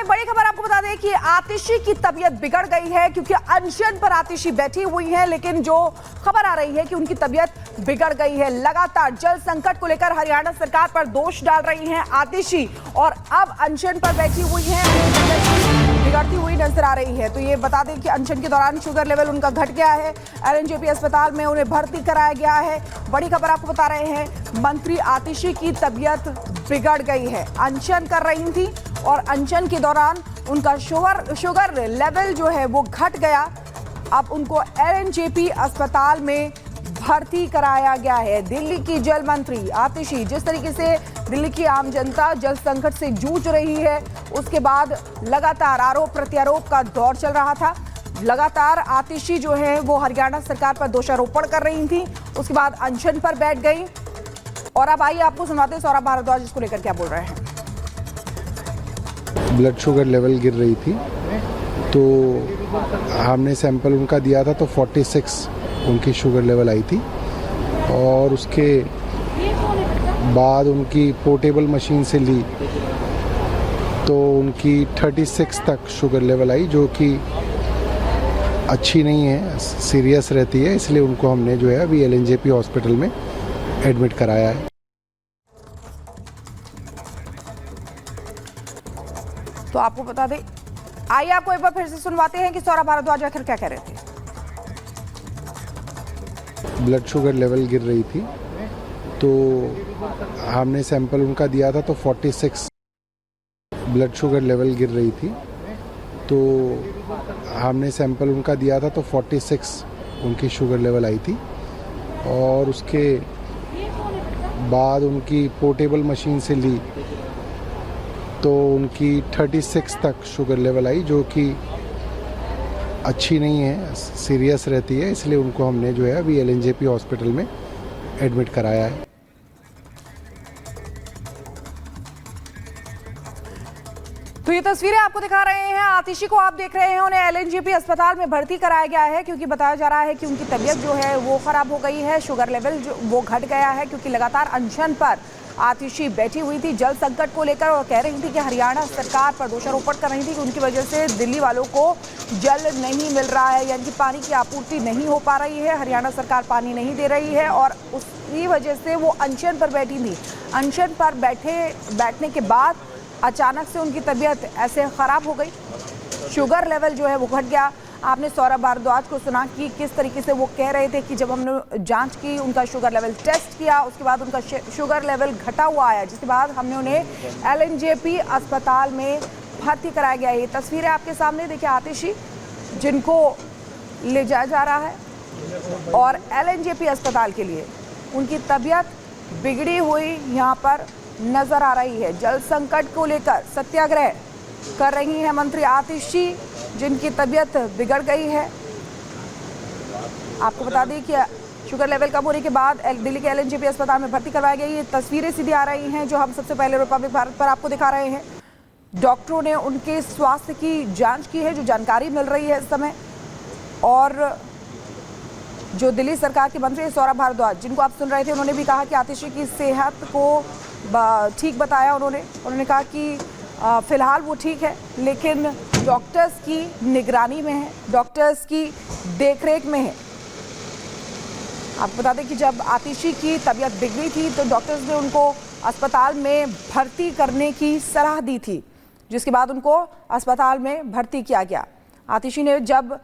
एक बड़ी खबर आपको बता दें कि आतिशी की तबीयत बिगड़ गई है क्योंकि अनशन पर आतिशी बैठी हुई हैं, लेकिन जो खबर आ रही है कि उनकी तबीयत बिगड़ गई है। लगातार जल संकट को लेकर हरियाणा सरकार पर दोष डाल रही हैं आतिशी और अब अनशन पर बैठी हुई हैं, बिगड़ती हुई नजर आ रही है। तो ये बता दें कि अनशन के दौरान शुगर लेवल उनका घट गया है। एलएनजेपी अस्पताल में उन्हें भर्ती कराया गया है। बड़ी खबर आपको बता रहे हैं, मंत्री आतिशी की तबीयत बिगड़ गई है। अनशन कर रही थी और अनशन के दौरान उनका शुगर लेवल जो है वो घट गया। अब उनको एलएनजेपी अस्पताल में भर्ती कराया गया है। दिल्ली की जल मंत्री आतिशी, जिस तरीके से दिल्ली की आम जनता जल संकट से जूझ रही है, उसके बाद लगातार आरोप प्रत्यारोप का दौर चल रहा था। लगातार आतिशी जो है वो हरियाणा सरकार पर दोषारोपण कर रही थी, उसके बाद अनशन पर बैठ गई। और अब आइए आपको सुनाते हैं सौरभ भारद्वाज इसको लेकर क्या बोल रहे हैं। ब्लड शुगर लेवल गिर रही थी, तो हमने सैंपल उनका दिया था, तो 46 उनकी शुगर लेवल आई थी। और उसके बाद उनकी पोर्टेबल मशीन से ली तो उनकी 36 तक शुगर लेवल आई, जो कि अच्छी नहीं है, सीरियस रहती है। इसलिए उनको हमने जो है अभी एलएनजेपी हॉस्पिटल में एडमिट कराया है। तो आपको बता दें, आइए आपको एक बार फिर से सुनवाते हैं कि सौरभ भारद्वाज आखिर क्या कह रहे थे। ब्लड शुगर लेवल गिर रही थी, तो हमने सैंपल उनका दिया था, तो 46 ब्लड शुगर लेवल गिर रही थी, तो हमने सैंपल उनका दिया था, तो 46 उनकी शुगर लेवल आई थी। और उसके बाद उनकी पोर्टेबल मशीन से ली तो उनकी 36 तक शुगर लेवल आई, जो कि अच्छी नहीं है, सीरियस रहती है। इसलिए उनको हमने जो है अभी एलएनजेपी हॉस्पिटल में एडमिट कराया है। तो ये तस्वीरें आपको दिखा रहे हैं, आतिशी को आप देख रहे हैं, उन्हें एलएनजेपी अस्पताल में भर्ती कराया गया है क्योंकि बताया जा रहा है कि उनकी तबीयत जो है वो खराब हो गई है। शुगर लेवल जो वो घट गया है क्योंकि लगातार अनशन पर आतिशी बैठी हुई थी जल संकट को लेकर और कह रही थी कि हरियाणा सरकार पर दोषारोपण कर रही थी कि उनकी वजह से दिल्ली वालों को जल नहीं मिल रहा है, यानी कि पानी की आपूर्ति नहीं हो पा रही है, हरियाणा सरकार पानी नहीं दे रही है और उसकी वजह से वो अनशन पर बैठी थी। अनशन पर बैठने के बाद अचानक से उनकी तबीयत ऐसे खराब हो गई, शुगर लेवल जो है वो घट गया। आपने सौरभ भारद्वाज को सुना कि किस तरीके से वो कह रहे थे कि जब हमने जांच की, उनका शुगर लेवल टेस्ट किया, उसके बाद उनका शुगर लेवल घटा हुआ आया, जिसके बाद हमने उन्हें एलएनजेपी अस्पताल में भर्ती कराया गया। ये तस्वीरें आपके सामने देखिए, आतिशी जिनको ले जाया जा रहा है और एलएनजेपी अस्पताल के लिए उनकी तबीयत बिगड़ी हुई यहाँ पर नजर आ रही है। जल संकट को लेकर सत्याग्रह कर रही हैं मंत्री आतिशी, जिनकी तबीयत बिगड़ गई है। आपको बता दें कि शुगर लेवल कम होने के बाद दिल्ली के एलएनजेपी अस्पताल में भर्ती करवाई गई। ये तस्वीरें सीधी आ रही हैं जो हम सबसे पहले रिपब्लिक भारत पर आपको दिखा रहे हैं। डॉक्टरों ने उनके स्वास्थ्य की जांच की है, जो जानकारी मिल रही है इस समय। और जो दिल्ली सरकार के मंत्री सौरभ भारद्वाज, जिनको आप सुन रहे थे, उन्होंने भी कहा कि आतिशी की सेहत को ठीक बताया। उन्होंने कहा कि फिलहाल वो ठीक है, लेकिन डॉक्टर्स की निगरानी में है, डॉक्टर्स की देखरेख में है। आपको बता दें कि जब आतिशी की तबीयत बिगड़ी थी तो डॉक्टर्स ने उनको अस्पताल में भर्ती करने की सलाह दी थी, जिसके बाद उनको अस्पताल में भर्ती किया गया। आतिशी ने जब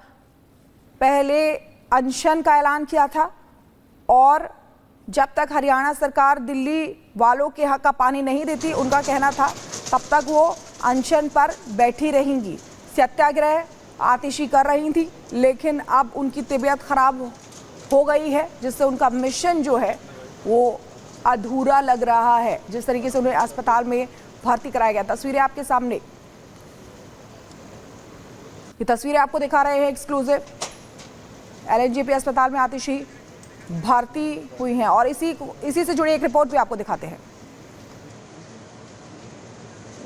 पहले अनशन का ऐलान किया था और जब तक हरियाणा सरकार दिल्ली वालों के हक का पानी नहीं देती, उनका कहना था, तब तक वो अनशन पर बैठी रहेंगी। सत्याग्रह आतिशी कर रही थी, लेकिन अब उनकी तबीयत खराब हो गई है, जिससे उनका मिशन जो है वो अधूरा लग रहा है। जिस तरीके से उन्हें अस्पताल में भर्ती कराया गया, तस्वीरें आपके सामने, ये तस्वीरें आपको दिखा रहे हैं एक्सक्लूसिव। एलएनजेपी अस्पताल में आतिशी भर्ती हुई हैं और इसी से जुड़ी एक रिपोर्ट भी आपको दिखाते हैं।